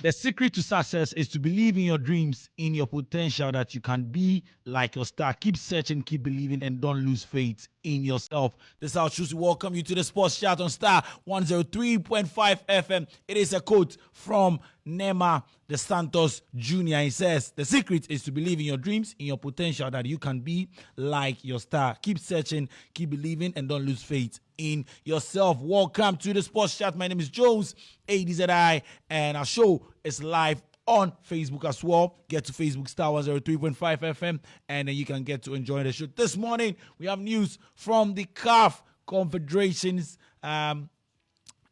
The secret to success is to believe in your dreams, in your potential, that you can be like your star. Keep searching, keep believing, and don't lose faith in yourself. This is how I choose to welcome you to the Sports Chat on Star 103.5 FM. It is a quote from Nema De Santos Jr. He says, the secret is to believe in your dreams, in your potential, that you can be like your star. Keep searching, keep believing, and don't lose faith in yourself. Welcome to the Sports Chat. My name is Jones, ADZI, and our show is live on Facebook as well. Get to Facebook, Star 103.5 FM, and then you can get to enjoy the show. This morning, we have news from the CAF Confederations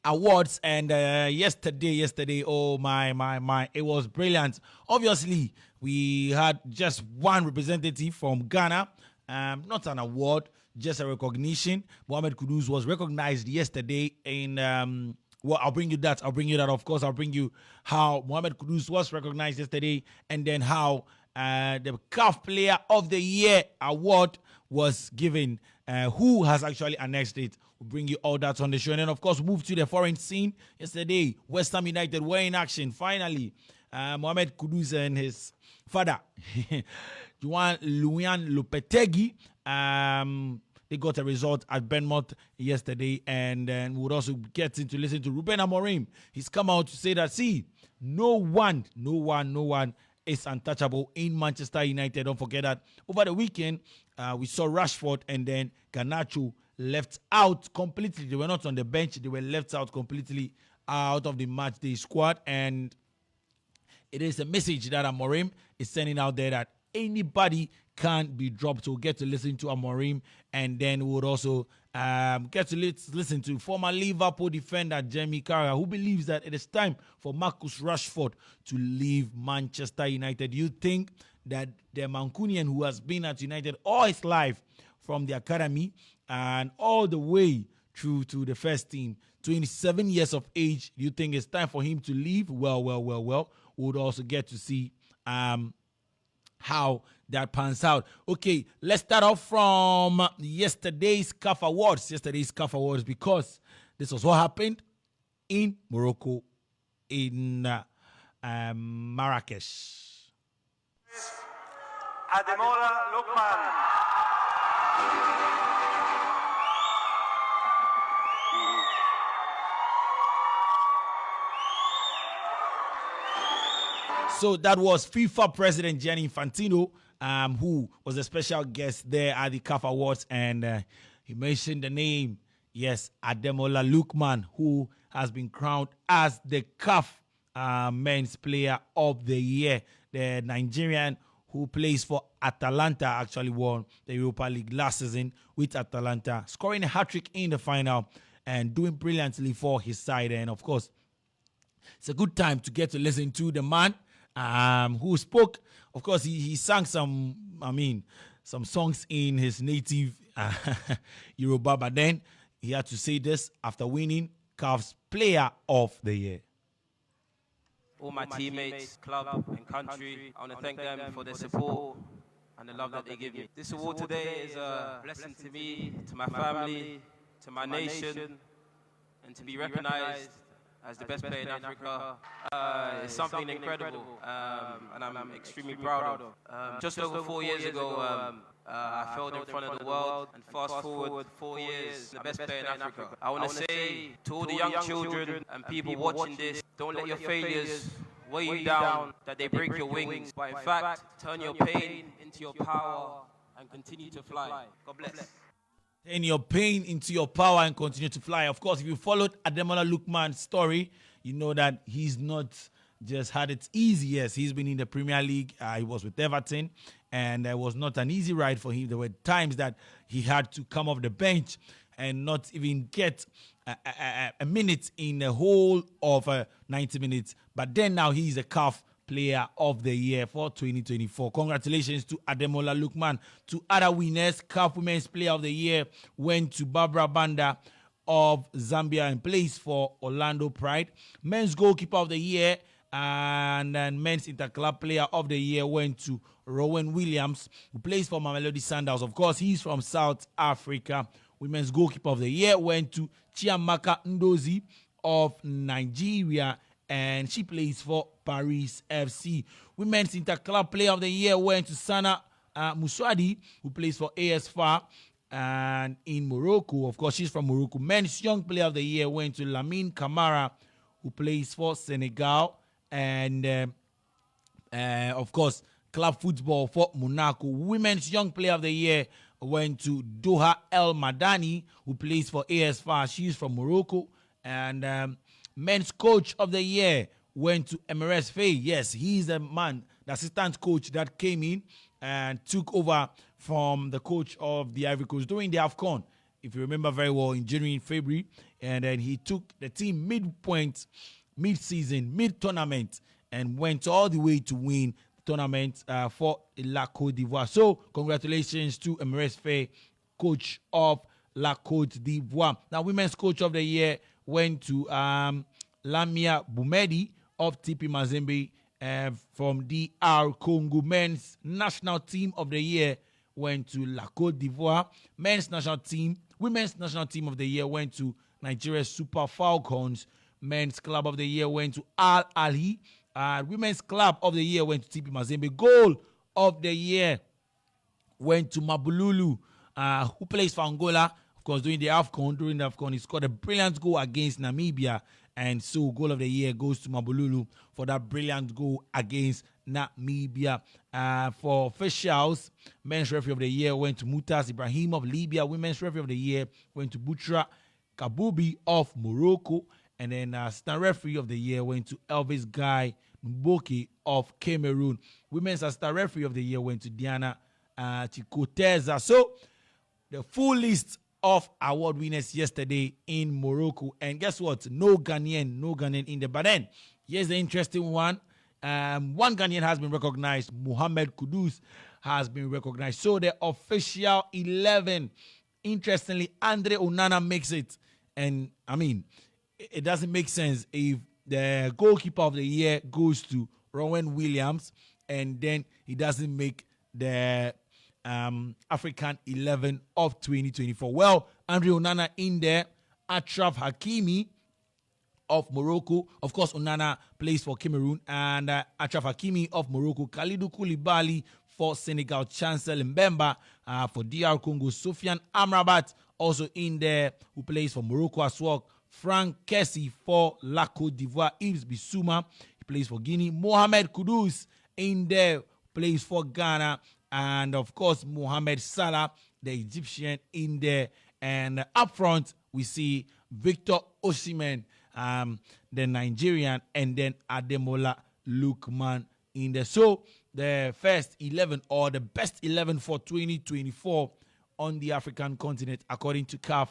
Awards, and yesterday, oh my, it was brilliant. Obviously, we had just one representative from Ghana, not an award, just a recognition. Mohamed Kudus was recognized yesterday in well, I'll bring you that. Of course, I'll bring you how Mohamed Kudus was recognized yesterday, and then how the CAF Player of the Year award was given. Who has actually annexed it? We'll bring you all that on the show. And then, of course, move to the foreign scene. Yesterday, West Ham United were in action. Finally, Mohamed Kudus and his father, Juan Luian Lopetegui, they got a result at Bournemouth yesterday, and then we would also get to listen to Ruben Amorim. He's come out to say that, see, no one is untouchable in Manchester United. Don't forget that over the weekend, we saw Rashford and then Garnacho left out completely. They were not on the bench. They were left out completely out of the match day squad, and it is a message that Amorim is sending out there that anybody can be dropped. So we'll get to listen to Amorim, and then we would also get to listen to former Liverpool defender Jamie Carragher, who believes that it is time for Marcus Rashford to leave Manchester United. You think that the Mancunian, who has been at United all his life from the academy and all the way through to the first team, 27 years of age, you think it's time for him to leave? Well. We would also get to see how that pans out. Okay, let's start off from yesterday's CAF Awards, because this was what happened in Morocco, in Marrakesh. Ademola Lookman. So that was FIFA President Gianni Infantino, who was a special guest there at the CAF Awards, and he mentioned the name, yes, Ademola Lookman, who has been crowned as the CAF Men's Player of the Year. The Nigerian who plays for Atalanta actually won the Europa League last season with Atalanta, scoring a hat-trick in the final and doing brilliantly for his side. And of course, it's a good time to get to listen to the man who spoke. Of course, he sang some songs in his native Yoruba, but then he had to say this after winning CAF's Player of the Year. All my teammates, club and country, I want to thank them for their support and the love that they give me. This award today is a blessing to me, to my family, to my nation, and to be recognized as the best player in Africa is something incredible, and I'm extremely proud of. Just over 4 years ago, I failed in front of the world, and fast forward 4 years, the best player in Africa. I want to say to all the young children and people watching this, don't let your failures weigh you down, that they break your wings, but in fact, turn your pain into your power and continue to fly. God bless. Turn your pain into your power and continue to fly. Of course, if you followed Ademola Lookman's story, you know that he's not just had it easy. Yes, he's been in the Premier League. He was with Everton, and it was not an easy ride for him. There were times that he had to come off the bench and not even get a minute in the whole of 90 minutes. But then now he's a CAF Player of the Year for 2024. Congratulations to Ademola Lookman. To other winners, CAF Women's Player of the Year went to Barbara Banda of Zambia and plays for Orlando Pride. Men's Goalkeeper of the Year and then Men's Interclub Player of the Year went to Rowan Williams, who plays for Mamelodi Sundowns. Of course, he's from South Africa. Women's Goalkeeper of the Year went to Chiamaka Ndozi of Nigeria. and she plays for Paris FC. Women's Interclub Player of the Year went to Sana Muswadi, who plays for AS FAR and in Morocco. Of course, she's from Morocco. Men's Young Player of the Year went to Lamine Camara, who plays for Senegal. And of course, club football for Monaco. Women's Young Player of the Year went to Doha El Madani, who plays for AS FAR. She's from Morocco. And Men's Coach of the Year went to Emirates Faye. Yes, he's the man, the assistant coach that came in and took over from the coach of the Ivory Coast during the AFCON, if you remember very well, in January and February. And then he took the team midpoint, mid-season, mid-tournament, and went all the way to win the tournament for La Côte d'Ivoire. So, congratulations to Emirates Faye, coach of La Côte d'Ivoire. Now, Women's Coach of the Year went to Lamia Boumedi of TP Mazembe from DR Congo. Men's National Team of the Year went to La Côte d'Ivoire. Women's National Team of the Year went to Nigeria's Super Falcons. Men's Club of the Year went to Al Ali. Women's Club of the Year went to TP Mazembe. Goal of the Year went to Mabululu, who plays for Angola. Of course, during the AFCON, he scored a brilliant goal against Namibia. And so, goal of the year goes to Mabululu for that brilliant goal against Namibia. For officials, Men's Referee of the Year went to Mutas Ibrahim of Libya. Women's Referee of the Year went to Butra Kabubi of Morocco. And then Assistant Referee of the Year went to Elvis Guy Mboki of Cameroon. Women's Assistant Referee of the Year went to Diana Chikoteza. So, the full list of award winners yesterday in Morocco. And guess what? No Ghanaian in there. But then, here's the interesting one. One Ghanaian has been recognized. Mohamed Kudus has been recognized. So the official 11, interestingly, Andre Onana makes it. And, I mean, it doesn't make sense if the goalkeeper of the year goes to Rowan Williams and then he doesn't make the African 11 of 2024. Well, Andre Onana in there, Achraf Hakimi of Morocco. Of course, Onana plays for Cameroon. And Achraf Hakimi of Morocco. Kalidou Koulibaly for Senegal. Chancel Mbemba for DR Congo. Sofiane Amrabat also in there, who plays for Morocco as well. Franck Kessie for La Côte d'Ivoire. Yves Bissouma, he plays for Guinea. Mohamed Kudus in there, plays for Ghana. And, of course, Mohamed Salah, the Egyptian, in there. And up front, we see Victor Osimhen, the Nigerian, and then Ademola Lookman in there. So, the first 11, or the best 11 for 2024 on the African continent, according to CAF: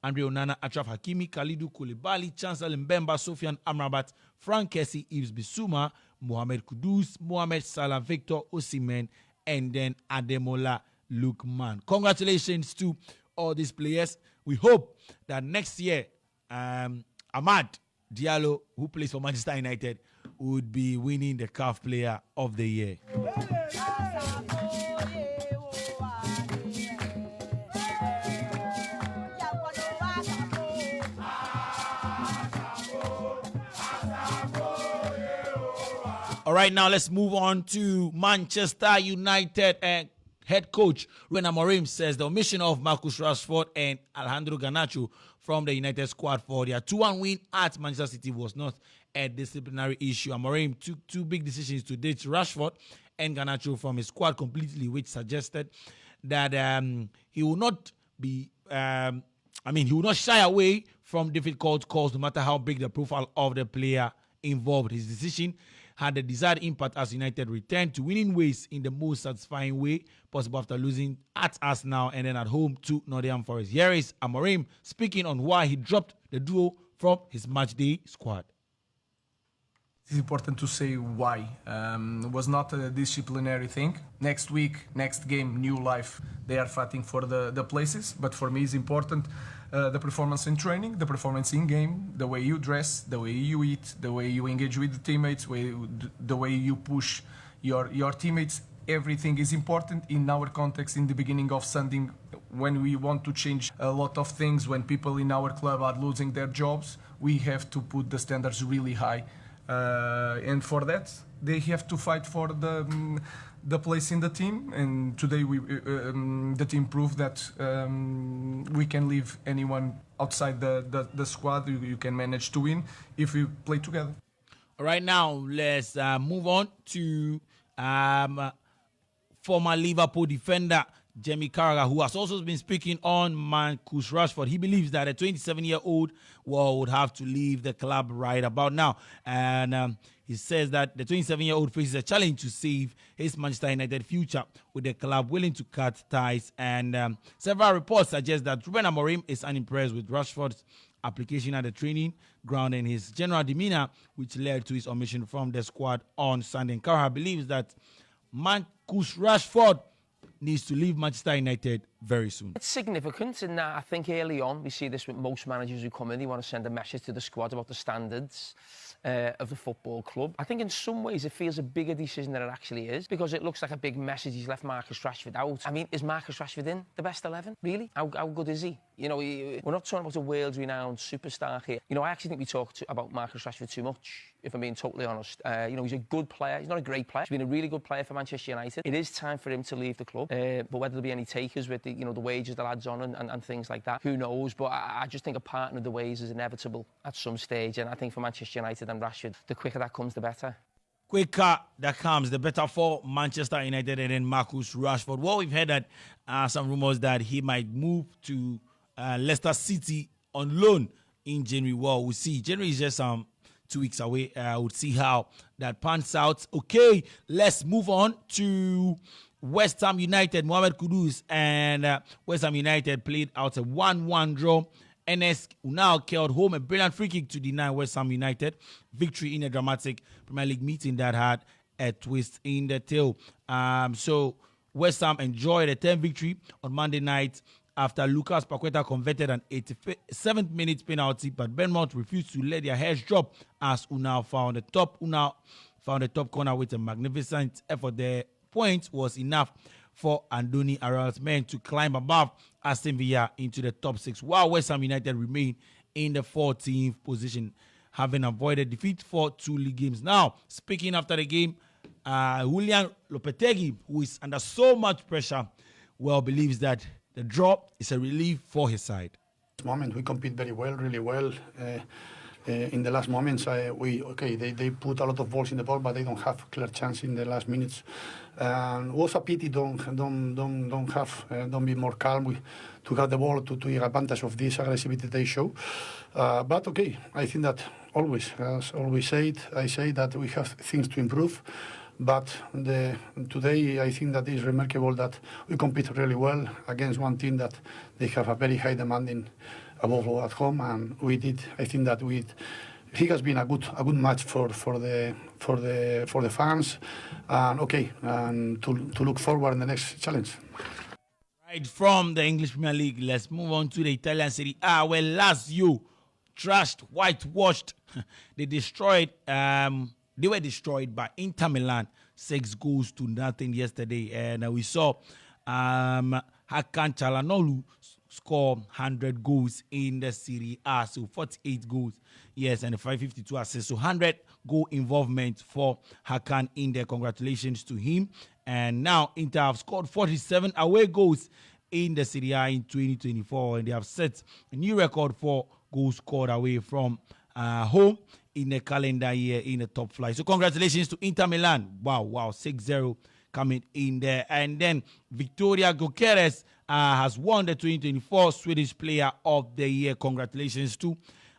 Andre Onana, Achraf Hakimi, Kalidou Koulibaly, Chancel Mbemba, Sofiane Amrabat, Franck Kessie, Yves Bissouma, Mohamed Kudus, Mohamed Salah, Victor Osimhen, and then Ademola Lookman. Congratulations to all these players. We hope that next year, Amad Diallo, who plays for Manchester United, would be winning the CAF Player of the Year. All right, now let's move on to Manchester United. And head coach Ruben Amorim says the omission of Marcus Rashford and Alejandro Garnacho from the United squad for their 2-1 win at Manchester City was not a disciplinary issue. Amorim took two big decisions to ditch Rashford and Garnacho from his squad completely, which suggested that he will not be, he will not shy away from difficult calls, no matter how big the profile of the player involved. His decision had the desired impact as United returned to winning ways in the most satisfying way possible after losing at Arsenal and then at home to Nottingham Forest. Here is Amorim speaking on why he dropped the duo from his matchday squad. It's important to say why. It was not a disciplinary thing. Next week, next game, new life, they are fighting for the places. But for me, it's important the performance in training, the performance in game, the way you dress, the way you eat, the way you engage with the teammates, the way you push your teammates. Everything is important in our context in the beginning of Sunday when we want to change a lot of things, when people in our club are losing their jobs. We have to put the standards really high. and for that they have to fight for the place in the team. And today the team proved that we can leave anyone outside the squad. You can manage to win if we play together. All right, now let's move on to former Liverpool defender Jamie Carragher, who has also been speaking on Marcus Rashford. He believes that a 27-year-old would have to leave the club right about now. And he says that the 27-year-old faces a challenge to save his Manchester United future, with the club willing to cut ties. And several reports suggest that Ruben Amorim is unimpressed with Rashford's application at the training ground and his general demeanor, which led to his omission from the squad on Sunday. And Carragher believes that Marcus Rashford needs to leave Manchester United very soon. It's significant in that I think early on we see this with most managers who come in. They want to send a message to the squad about the standards of the football club. I think in some ways it feels a bigger decision than it actually is, because it looks like a big message. He's left Marcus Rashford out. I mean, is Marcus Rashford in the best 11? Really? How good is he? You know, we're not talking about a world-renowned superstar here. You know, I actually think we talk about Marcus Rashford too much, if I'm being totally honest. You know, he's a good player. He's not a great player. He's been a really good player for Manchester United. It is time for him to leave the club. But whether there'll be any takers with the, you know, the wages the lad's on and things like that, who knows? But I just think a parting of the ways is inevitable at some stage. And I think for Manchester United and Rashford, the quicker that comes, the better. Quicker that comes, the better for Manchester United and then Marcus Rashford. Well, we've heard that some rumors that he might move to Leicester City on loan in January. Well, we'll see. January is just 2 weeks away. We'll see how that pans out. Okay, let's move on to West Ham United. Mohamed Kudus and West Ham United played out a 1-1 draw. NS now killed home a brilliant free kick to deny West Ham United victory in a dramatic Premier League meeting that had a twist in the tail. So West Ham enjoyed a 10 victory on Monday night after Lucas Paqueta converted an 87th minute penalty, but Bournemouth refused to let their heads drop as Unai found the top corner with a magnificent effort. The point was enough for Andoni Arao's men to climb above Aston Villa into the top 6, while West Ham United remain in the 14th position, having avoided defeat for 2 league games. Now, speaking after the game, Julian Lopetegui, who is under so much pressure, well, believes that the draw is a relief for his side. Moment we compete very well, really well. In the last moments, they put a lot of balls in the ball, but they don't have clear chance in the last minutes. It was a pity don't be more calm to have the ball to take advantage of this aggressivity they show. But okay, I think that as always I say that we have things to improve. But today I think that is remarkable that we compete really well against one team that they have a very high demanding above all at home, and we did. I think that he has been a good match for the fans, and to look forward in the next challenge. Right from the English Premier League, let's move on to the Italian Serie A, where Lazio trashed, whitewashed. They were destroyed by Inter Milan 6-0 yesterday, and we saw Hakan Çalhanoğlu score 100 goals in the Serie A, so 48 goals, yes, and 552 assists, so 100 goal involvement for Hakan in there. Congratulations to him. And now Inter have scored 47 away goals in the Serie A in 2024, and they have set a new record for goals scored away from home in the calendar year in the top flight. So congratulations to Inter Milan. Wow, 6-0 coming in there. And then Victoria Gyökeres has won the 2024 Swedish Player of the Year. Congratulations to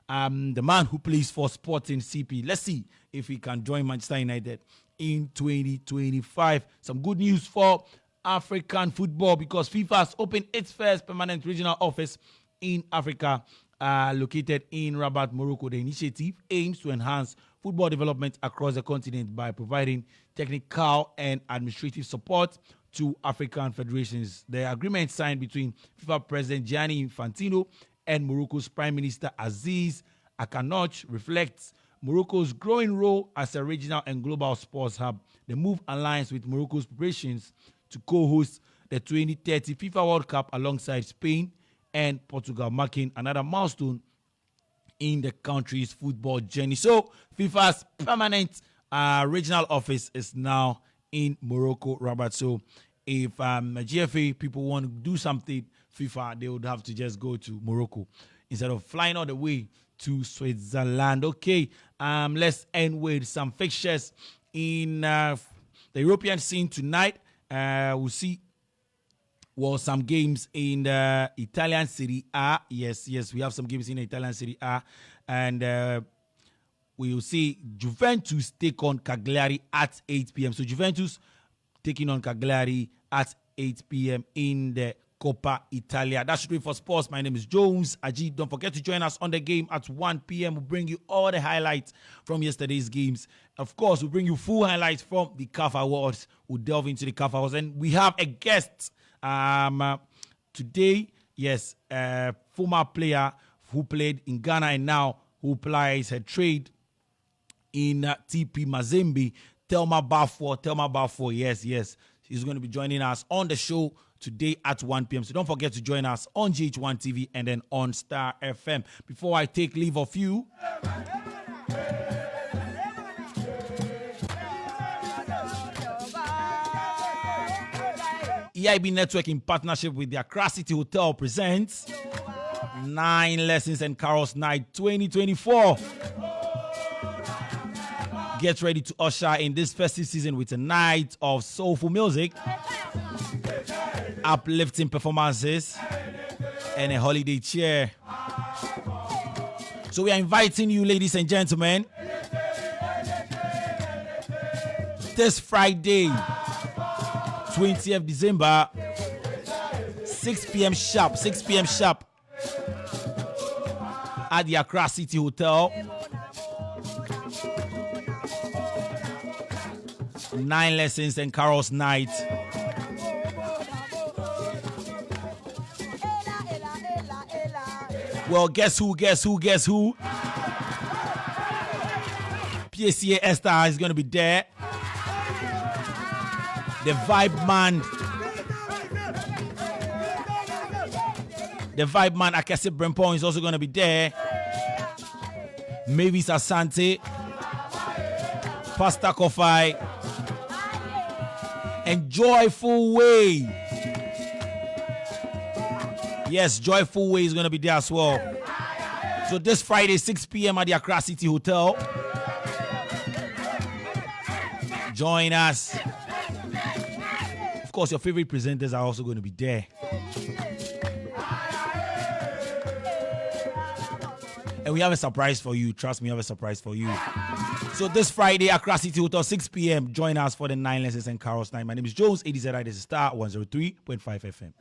the man who plays for Sporting CP. Let's see if he can join Manchester United in 2025. Some good news for African football, because FIFA has opened its first permanent regional office in Africa, located in Rabat, Morocco. The initiative aims to enhance football development across the continent by providing technical and administrative support to African federations. The agreement signed between FIFA President Gianni Infantino and Morocco's Prime Minister Aziz Akanoch reflects Morocco's growing role as a regional and global sports hub. The move aligns with Morocco's preparations to co-host the 2030 FIFA World Cup alongside Spain and Portugal, marking another milestone in the country's football journey. So FIFA's permanent regional office is now in Morocco, Rabat. So if GFA people want to do something, FIFA, they would have to just go to Morocco instead of flying all the way to Switzerland. Okay, let's end with some fixtures in the European scene tonight. We'll see some games in the Italian Serie A. Yes, we have some games in the Italian Serie A. And we will see Juventus take on Cagliari at 8 p.m. So Juventus taking on Cagliari at 8 p.m. in the Coppa Italia. That should be for sports. My name is Jones Adzi. Don't forget to join us on the game at 1 p.m. We'll bring you all the highlights from yesterday's games. Of course, we'll bring you full highlights from the CAF Awards. We'll delve into the CAF Awards. And we have a guest today. Yes, a former player who played in Ghana and now who plies her trade in TP Mazembe. Thelma Bafor. Yes. She's going to be joining us on the show today at 1 p.m. So don't forget to join us on GH1 TV and then on Starr FM. Before I take leave of you, EIB Network in partnership with the Accra City Hotel presents 9 Lessons and Carols Night 2024. Get ready to usher in this festive season with a night of soulful music, uplifting performances, and a holiday cheer. So we are inviting you, ladies and gentlemen, this Friday, 20th December, 6 p.m. sharp, at the Accra City Hotel. 9 Lessons and Carols Night. Well, guess who? PSA Esther is going to be there. The Vibe Man Akese Brempong is also going to be there. Mavis Asante, Pastor Kofai, and Joyful Way. Yes, Joyful Way is going to be there as well. So this Friday, 6 p.m. at the Accra City Hotel. Join us. Of course, your favorite presenters are also going to be there. And we have a surprise for you. Trust me, we have a surprise for you. So this Friday, Accra City Hotel, 6 p.m. Join us for the 9 Lessons and Carols Night. My name is Jones, ADZI. This is Starr 103.5 FM.